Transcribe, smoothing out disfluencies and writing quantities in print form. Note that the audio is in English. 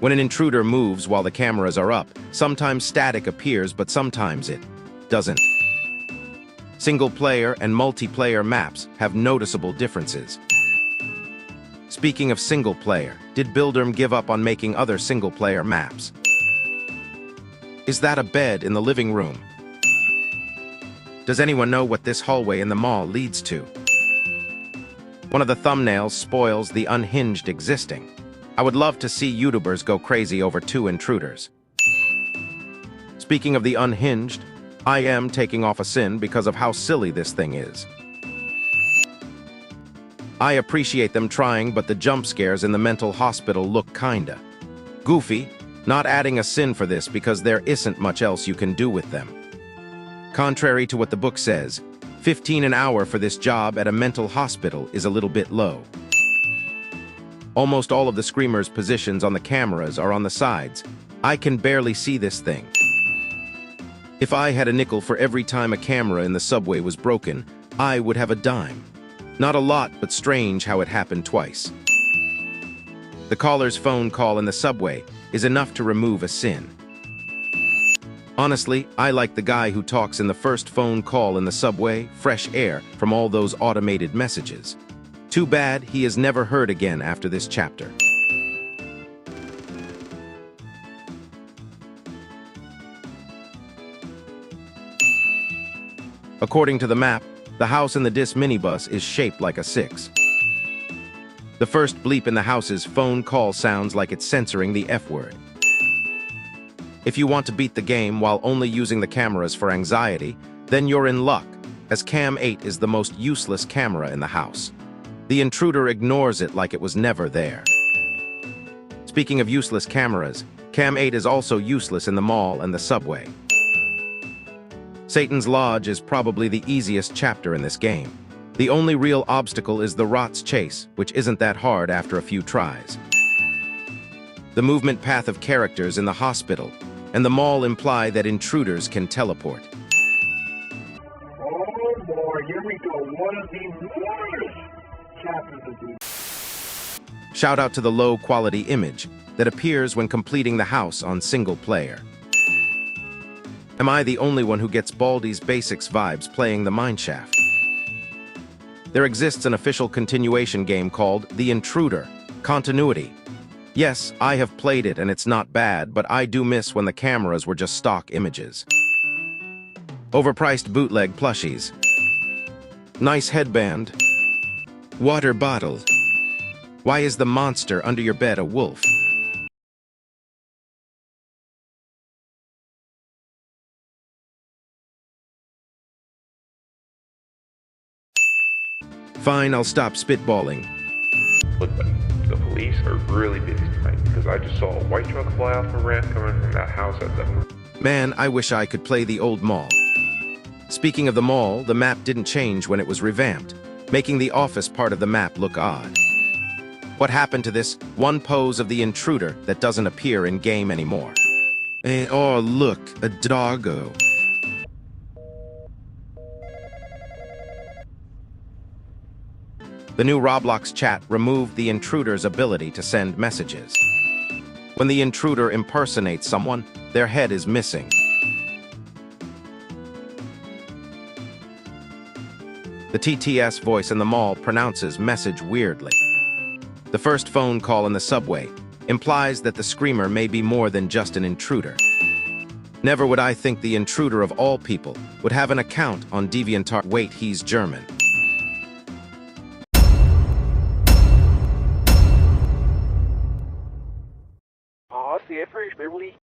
When an intruder moves while the cameras are up, sometimes static appears, but sometimes it doesn't. Single-player and multiplayer maps have noticeable differences. Speaking of single-player, did bulderme give up on making other single-player maps? Is that a bed in the living room? Does anyone know what this hallway in the mall leads to? One of the thumbnails spoils the unhinged existing. I would love to see YouTubers go crazy over 2 intruders. Speaking of the unhinged, I am taking off a sin because of how silly this thing is. I appreciate them trying, but the jump scares in the mental hospital look kinda goofy, not adding a sin for this because there isn't much else you can do with them. Contrary to what the book says, 15 an hour for this job at a mental hospital is a little bit low. Almost all of the screamers' positions on the cameras are on the sides. I can barely see this thing. If I had a nickel for every time a camera in the subway was broken, I would have a dime. Not a lot, but strange how it happened twice. The caller's phone call in the subway is enough to remove a sin. Honestly, I like the guy who talks in the first phone call in the subway, fresh air from all those automated messages. Too bad he is never heard again after this chapter. According to the map, the house in the DIS minibus is shaped like a 6. The first bleep in the house's phone call sounds like it's censoring the F word. If you want to beat the game while only using the cameras for anxiety, then you're in luck, as Cam 8 is the most useless camera in the house. The intruder ignores it like it was never there. Speaking of useless cameras, Cam 8 is also useless in the mall and the subway. Satan's Lodge is probably the easiest chapter in this game. The only real obstacle is the Rot's Chase, which isn't that hard after a few tries. The movement path of characters in the hospital and the mall imply that intruders can teleport. Oh boy, here we go. One of the worst chapters of this. Shout out to the low-quality image that appears when completing the house on single player. Am I the only one who gets Baldi's Basics vibes playing the mineshaft? There exists an official continuation game called The Intruder: Continuity. Yes, I have played it and it's not bad, but I do miss when the cameras were just stock images. Overpriced bootleg plushies. Nice headband. Water bottle. Why is the monster under your bed a wolf? Fine, I'll stop spitballing. Look, buddy, the police are really busy tonight because I just saw a white truck fly off a ramp coming from that house at the... Man, I wish I could play the old mall. Speaking of the mall, the map didn't change when it was revamped, making the office part of the map look odd. What happened to this one pose of the intruder that doesn't appear in-game anymore? Oh, look, a doggo. The new Roblox chat removed the intruder's ability to send messages. When the intruder impersonates someone, their head is missing. The TTS voice in the mall pronounces message weirdly. The first phone call in the subway implies that the screamer may be more than just an intruder. Never would I think the intruder of all people would have an account on DeviantArt. Wait, he's German. Oh, sehr frisch, Beverly.